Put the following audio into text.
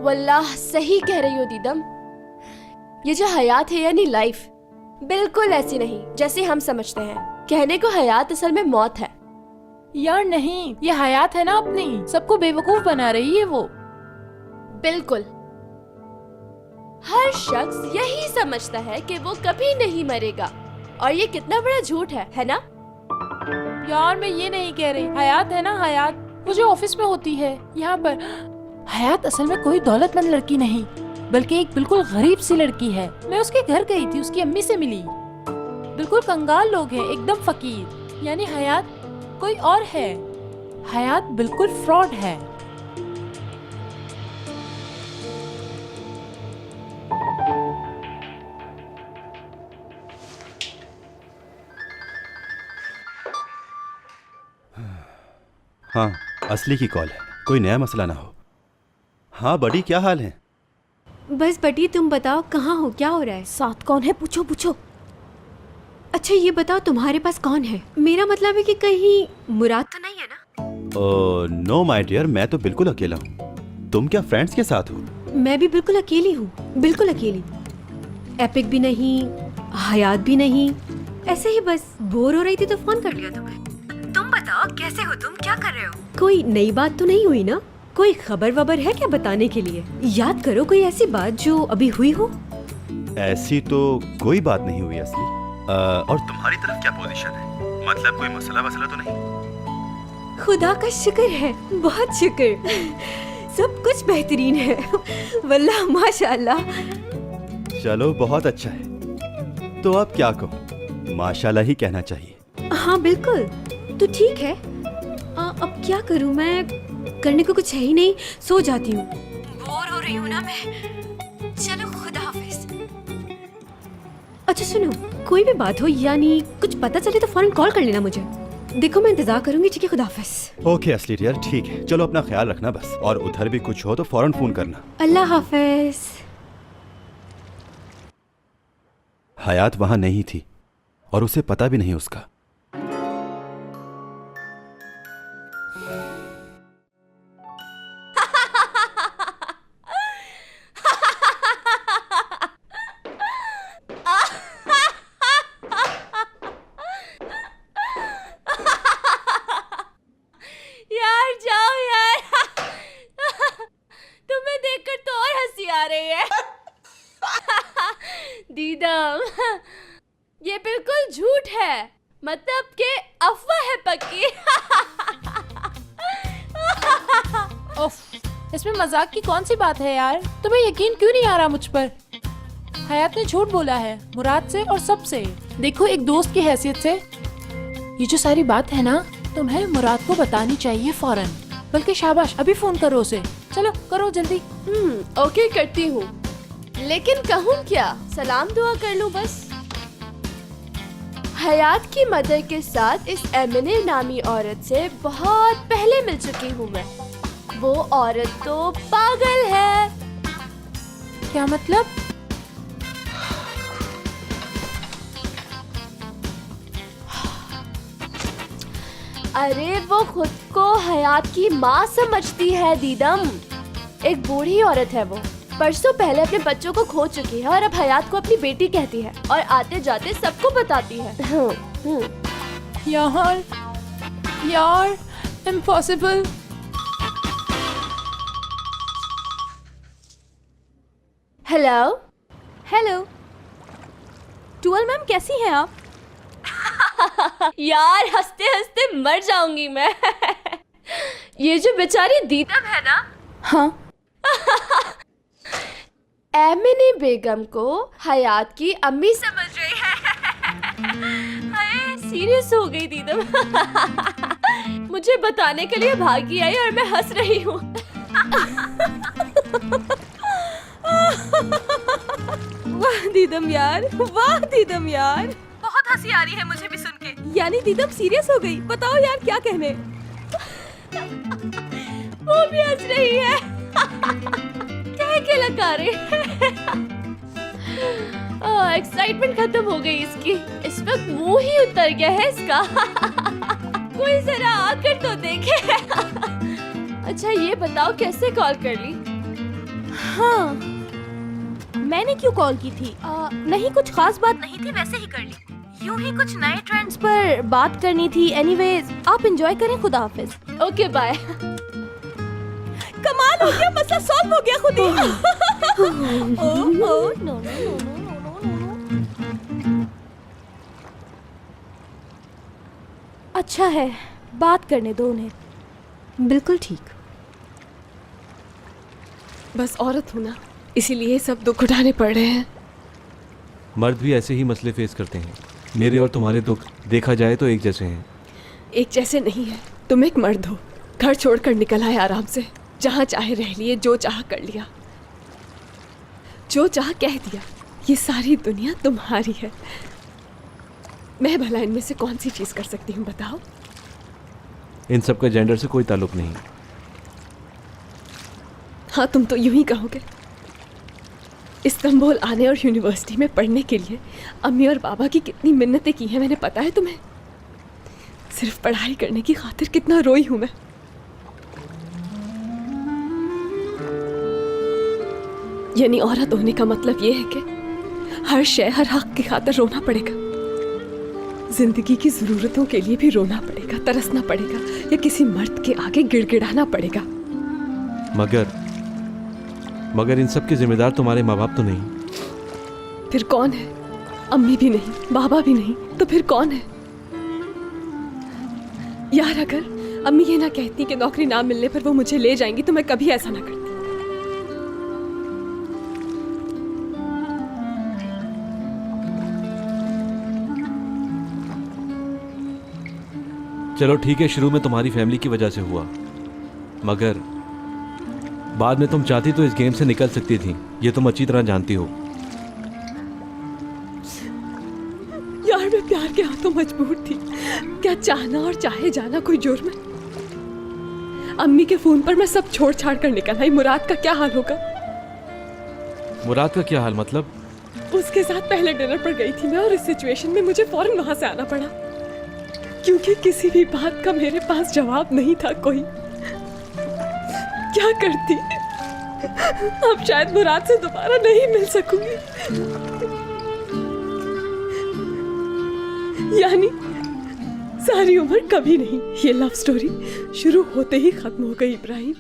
वल्लाह सही कह रही हो दीदम। ये जो हयात है यानी लाइफ, बिल्कुल ऐसी नहीं जैसे हम समझते हैं। कहने को हयात असल में मौत है। यार नहीं, ये हयात है ना अपनी, सबको बेवकूफ बना रही है वो। बिल्कुल, हर शख्स यही समझता है कि वो कभी नहीं मरेगा, और ये कितना बड़ा झूठ है ना? यार मैं ये नहीं कह रही, हयात है ना हयात, वो जो ऑफिस में होती है यहाँ पर। हयात असल में कोई दौलतमंद लड़की नहीं, बल्कि एक बिल्कुल गरीब सी लड़की है। मैं उसके घर गई थी, उसकी अम्मी से मिली। बिल्कुल कंगाल लोग हैं, एकदम फकीर। यानी हयात कोई और है, हयात बिल्कुल फ्रॉड है। हाँ, असली की कॉल है, कोई नया मसला ना हो। हाँ बड़ी, क्या हाल है? बस बटी, तुम बताओ कहाँ हो, क्या हो रहा है? साथ कौन है? पूछो पूछो। अच्छा ये बताओ तुम्हारे पास कौन है? मेरा मतलब है कि कहीं मुराद तो नहीं है ना? नो माय डियर, मैं तो बिल्कुल अकेला हूँ। तुम क्या फ्रेंड्स के साथ हो? मैं भी बिल्कुल अकेली हूँ, बिल्कुल अकेली। एपिक भी नहीं, हयात भी नहीं, ऐसे ही बस बोर हो रही थी तो फोन कर लिया तुम्हें। तुम बताओ कैसे हो तुम, क्या कर रहे हो? कोई नई बात तो नहीं हुई ना? कोई खबर वबर है क्या बताने के लिए? याद करो कोई ऐसी बात जो अभी हुई हो। ऐसी तो कोई बात नहीं हुई असली। और तुम्हारी तरफ क्या पोजीशन है? मतलब कोई मसला वसला तो नहीं? खुदा का शुक्र है, बहुत शुक्र, सब कुछ बेहतरीन है वल्लाह माशाल्लाह। चलो बहुत अच्छा है। तो अब क्या कहूँ, माशाल्लाह ही कहना चाहिए। हाँ बिल्कुल, तो ठीक है। अब क्या करूँ मैं, करने को कुछ है ही नहीं, सो जाती हूँ, बोर हो रही हूँ ना मैं। चलो खुदा हाफिज। अच्छा सुनो, कोई भी बात हो यानी कुछ पता चले तो फौरन कॉल कर लेना मुझे। देखो मैं इंतजार करूंगी, ठीक है? खुदा हाफिज। ओके असली डियर, ठीक है, चलो अपना ख्याल रखना बस, और उधर भी कुछ हो तो फौरन फोन करना। अल्लाह हाफिज। हयात वहां नहीं थी और उसे पता भी नहीं उसका। यार जाओ यार तुम्हें देखकर तो और हंसी आ रही है दीदम, ये बिल्कुल झूठ है, मतलब कि अफवाह है पक्की उफ, इसमें मजाक की कौन सी बात है यार? तुम्हें यकीन क्यों नहीं आ रहा मुझ पर? हयात ने झूठ बोला है, मुराद से और सबसे। देखो एक दोस्त की हैसियत से ये जो सारी बात है ना, तुम्हें मुराद को बतानी चाहिए फौरन। बल्कि शाबाश, अभी फोन करो उसे। चलो करो जल्दी। ओके करती हूँ, लेकिन कहूँ क्या? सलाम दुआ कर लूँ बस। हयात की मदर के साथ इस एमिने नामी औरत से बहुत पहले मिल चुकी हूँ मैं। वो औरत तो पागल है। क्या मतलब? अरे वो खुद को हयात की माँ समझती है दीदम। एक बूढ़ी औरत है वो, परसों पहले अपने बच्चों को खो चुकी है और अब हयात को अपनी बेटी कहती है और आते जाते सबको बताती है। यार यार इम्पॉसिबल। हेलो हेलो टुअल मैम, कैसी हैं आप? यार हंसते हंसते मर जाऊंगी मैं ये जो बेचारी दीदम है ना, हाँ एमिने बेगम को हयात की अम्मी समझ रही है सीरियस हो गई दीदम मुझे बताने के लिए भागी आई और मैं हंस रही हूँ वाह दीदम यार, वाह दीदम यार, बहुत हंसी आ रही है मुझे भी सुन के। यानी दीदम सीरियस हो गई? बताओ यार क्या कहने। वो भी हंस रही है कह के लगा रही एक्साइटमेंट खत्म हो गई इसकी। इस वक्त मुंह ही उतर गया है इसका कोई जरा आकर तो देखे अच्छा ये बताओ कैसे कॉल कर ली? हाँ, मैंने क्यों कॉल की थी? नहीं, कुछ खास बात नहीं थी, वैसे ही कर ली। यूं ही कुछ नए ट्रेंड्स पर बात करनी थी। एनीवेज, आप एंजॉय करें। खुदा हाफिज। Okay bye. कमाल हो गया, मसला सॉल्व हो गया खुद ही। No no no. अच्छा है, बात करने दो उन्हें। बिल्कुल ठीक। बस औरत हूं ना, इसीलिए सब दुख उठाने पड़ रहे हैं। मर्द भी ऐसे ही मसले फेस करते हैं। मेरे और तुम्हारे दुख देखा जाए तो एक जैसे हैं। एक जैसे नहीं है। तुम एक मर्द हो, घर छोड़कर निकल आए आराम से, जहाँ चाहे रह लिए, जो चाह कर लिया, जो चाह कह दिया। ये सारी दुनिया तुम्हारी है। मैं भला इनमें से कौन सी चीज कर सकती हूँ, बताओ? इन सब का जेंडर से कोई ताल्लुक नहीं। हाँ, तुम तो यूं ही कहोगे। इस्तांबुल आने और यूनिवर्सिटी में पढ़ने के लिए अम्मी और बाबा की कितनी मिन्नतें की हैं मैंने, पता है तुम्हें? सिर्फ पढ़ाई करने की खातिर कितना रोई हूं मैं। यानी औरत होने का मतलब ये है कि हर शय, हर हक की खातिर रोना पड़ेगा। जिंदगी की जरूरतों के लिए भी रोना पड़ेगा, तरसना पड़ेगा, या किसी मर्द के आगे गिड़गिड़ाना पड़ेगा। मगर इन सब के जिम्मेदार तुम्हारे माँ बाप तो नहीं। फिर कौन है? अम्मी भी नहीं, बाबा भी नहीं, तो फिर कौन है? यार, अगर अम्मी ये ना कहती कि नौकरी ना मिलने पर वो मुझे ले जाएंगी तो मैं कभी ऐसा ना करती। चलो ठीक है, शुरू में तुम्हारी फैमिली की वजह से हुआ, मगर बाद में तुम चाहती तो इस गेम से निकल सकती थी। ये तुम अच्छी तरह जानती हो। यार, मैं प्यार के हाथों मजबूर थी। क्या चाहना और चाहे जाना कोई जुर्म है? अम्मी के फोन पर मैं सब छोड़ छाड़ कर निकल आई। मुराद का क्या हाल होगा? मुराद का क्या हाल मतलब? उसके साथ पहले डिनर पर गई थी मैं, और इस सिचुएशन में मुझे फौरन वहां से आना पड़ा, क्योंकि किसी भी बात का मेरे पास जवाब नहीं था कोई। क्या करती? अब शायद मुराद से दोबारा नहीं मिल सकूंगी। यानी सारी उम्र कभी नहीं। ये लव स्टोरी शुरू होते ही खत्म हो गई इब्राहिम।